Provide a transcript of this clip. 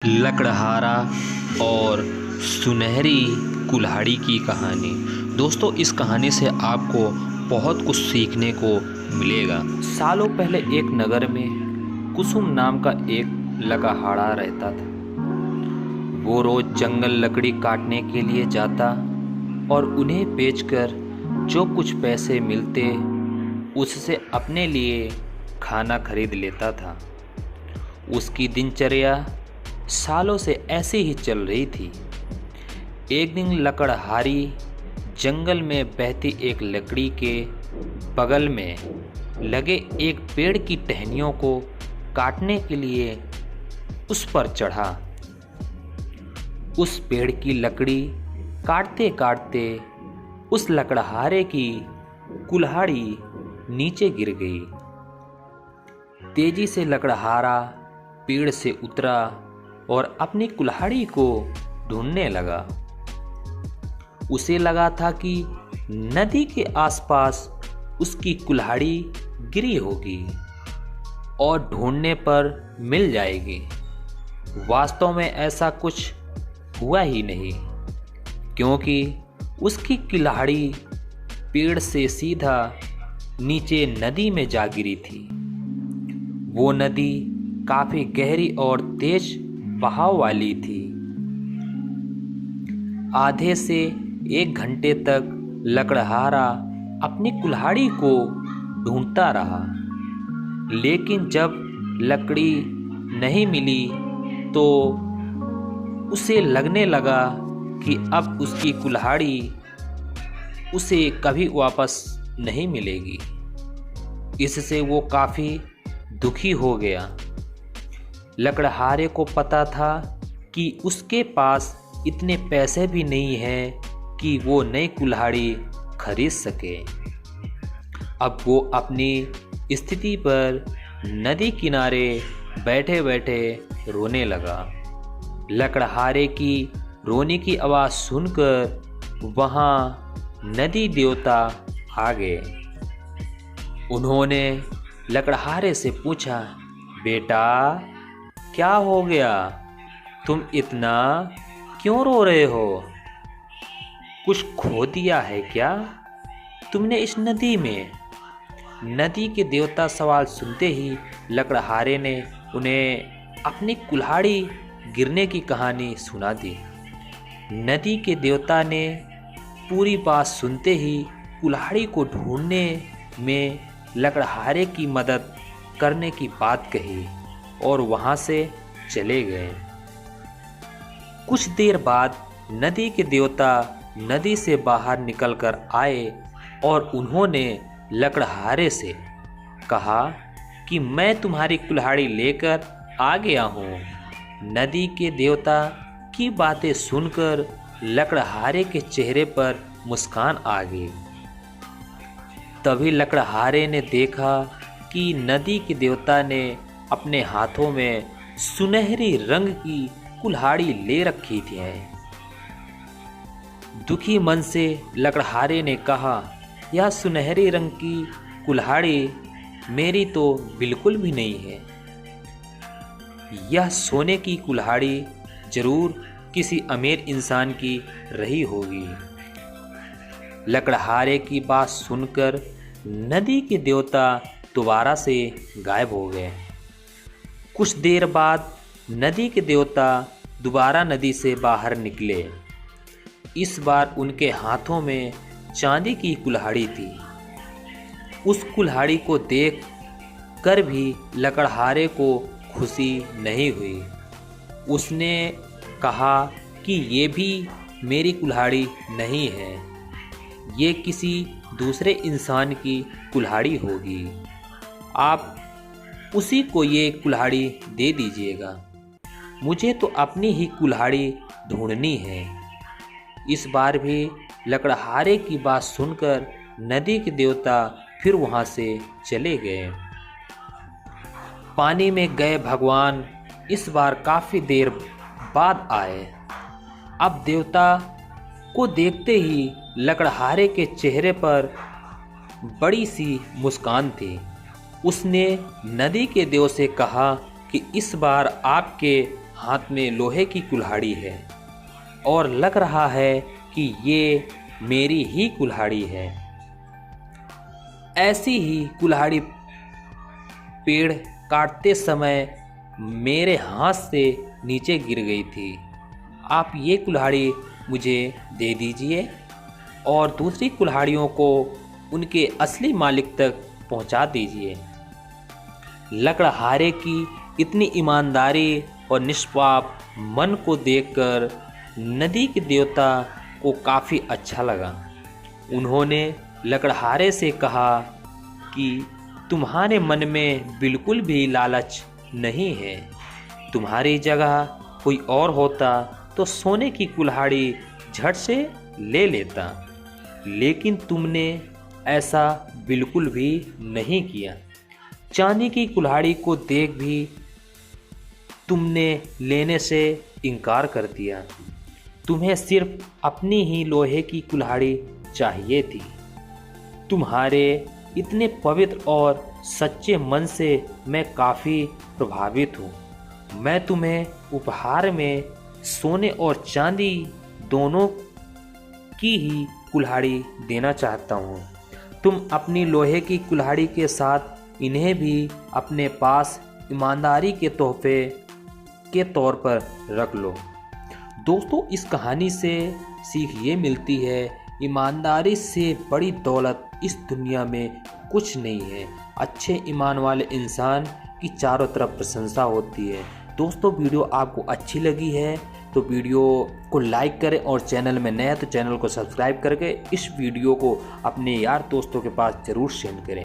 लकड़हारा और सुनहरी कुल्हाड़ी की कहानी। दोस्तों, इस कहानी से आपको बहुत कुछ सीखने को मिलेगा। सालों पहले एक नगर में कुसुम नाम का एक लकड़हारा रहता था। वो रोज जंगल लकड़ी काटने के लिए जाता और उन्हें बेचकर जो कुछ पैसे मिलते उससे अपने लिए खाना खरीद लेता था। उसकी दिनचर्या सालों से ऐसे ही चल रही थी। एक दिन लकड़हारी जंगल में बहती एक लकड़ी के बगल में लगे एक पेड़ की टहनियों को काटने के लिए उस पर चढ़ा। उस पेड़ की लकड़ी काटते काटते उस लकड़हारे की कुल्हाड़ी नीचे गिर गई। तेजी से लकड़हारा पेड़ से उतरा और अपनी कुल्हाड़ी को ढूंढने लगा। उसे लगा था कि नदी के आसपास उसकी कुल्हाड़ी गिरी होगी और ढूंढने पर मिल जाएगी। वास्तव में ऐसा कुछ हुआ ही नहीं, क्योंकि उसकी कुल्हाड़ी पेड़ से सीधा नीचे नदी में जा गिरी थी। वो नदी काफी गहरी और तेज बहाव वाली थी। आधे से एक घंटे तक लकड़हारा अपनी कुल्हाड़ी को ढूंढता रहा, लेकिन जब लकड़ी नहीं मिली तो उसे लगने लगा कि अब उसकी कुल्हाड़ी उसे कभी वापस नहीं मिलेगी। इससे वो काफ़ी दुखी हो गया। लकड़हारे को पता था कि उसके पास इतने पैसे भी नहीं हैं कि वो नई कुल्हाड़ी खरीद सके। अब वो अपनी स्थिति पर नदी किनारे बैठे बैठे रोने लगा। लकड़हारे की रोने की आवाज़ सुनकर वहाँ नदी देवता आ गए। उन्होंने लकड़हारे से पूछा, बेटा क्या हो गया? तुम इतना क्यों रो रहे हो? कुछ खो दिया है क्या तुमने इस नदी में? नदी के देवता सवाल सुनते ही लकड़हारे ने उन्हें अपनी कुल्हाड़ी गिरने की कहानी सुना दी। नदी के देवता ने पूरी बात सुनते ही कुल्हाड़ी को ढूंढने में लकड़हारे की मदद करने की बात कही और वहाँ से चले गए। कुछ देर बाद नदी के देवता नदी से बाहर निकलकर आए और उन्होंने लकड़हारे से कहा कि मैं तुम्हारी कुल्हाड़ी लेकर आ गया हूँ। नदी के देवता की बातें सुनकर लकड़हारे के चेहरे पर मुस्कान आ गई। तभी लकड़हारे ने देखा कि नदी के देवता ने अपने हाथों में सुनहरी रंग की कुल्हाड़ी ले रखी थी। दुखी मन से लकड़हारे ने कहा, यह सुनहरी रंग की कुल्हाड़ी मेरी तो बिल्कुल भी नहीं है। यह सोने की कुल्हाड़ी जरूर किसी अमीर इंसान की रही होगी। लकड़हारे की बात सुनकर नदी के देवता दोबारा से गायब हो गए। कुछ देर बाद नदी के देवता दोबारा नदी से बाहर निकले। इस बार उनके हाथों में चांदी की कुल्हाड़ी थी। उस कुल्हाड़ी को देख कर भी लकड़हारे को खुशी नहीं हुई। उसने कहा कि ये भी मेरी कुल्हाड़ी नहीं है, ये किसी दूसरे इंसान की कुल्हाड़ी होगी। आप उसी को ये कुल्हाड़ी दे दीजिएगा। मुझे तो अपनी ही कुल्हाड़ी ढूंढनी है। इस बार भी लकड़हारे की बात सुनकर नदी के देवता फिर वहाँ से चले गए। पानी में गए भगवान इस बार काफ़ी देर बाद आए। अब देवता को देखते ही लकड़हारे के चेहरे पर बड़ी सी मुस्कान थी। उसने नदी के देव से कहा कि इस बार आपके हाथ में लोहे की कुल्हाड़ी है और लग रहा है कि ये मेरी ही कुल्हाड़ी है। ऐसी ही कुल्हाड़ी पेड़ काटते समय मेरे हाथ से नीचे गिर गई थी। आप ये कुल्हाड़ी मुझे दे दीजिए और दूसरी कुल्हाड़ियों को उनके असली मालिक तक पहुंचा दीजिए। लकड़हारे की इतनी ईमानदारी और निष्पाप मन को देखकर नदी के देवता को काफ़ी अच्छा लगा। उन्होंने लकड़हारे से कहा कि तुम्हारे मन में बिल्कुल भी लालच नहीं है। तुम्हारी जगह कोई और होता तो सोने की कुल्हाड़ी झट से ले लेता, लेकिन तुमने ऐसा बिल्कुल भी नहीं किया। चांदी की कुल्हाड़ी को देख भी तुमने लेने से इनकार कर दिया। तुम्हें सिर्फ अपनी ही लोहे की कुल्हाड़ी चाहिए थी। तुम्हारे इतने पवित्र और सच्चे मन से मैं काफ़ी प्रभावित हूँ। मैं तुम्हें उपहार में सोने और चांदी दोनों की ही कुल्हाड़ी देना चाहता हूँ। तुम अपनी लोहे की कुल्हाड़ी के साथ इन्हें भी अपने पास ईमानदारी के तोहफे के तौर पर रख लो। दोस्तों, इस कहानी से सीख ये मिलती है, ईमानदारी से बड़ी दौलत इस दुनिया में कुछ नहीं है। अच्छे ईमान वाले इंसान की चारों तरफ प्रशंसा होती है। दोस्तों, वीडियो आपको अच्छी लगी है तो वीडियो को लाइक करें और चैनल में नए हैं तो चैनल को सब्सक्राइब करके इस वीडियो को अपने यार दोस्तों के पास ज़रूर शेयर करें।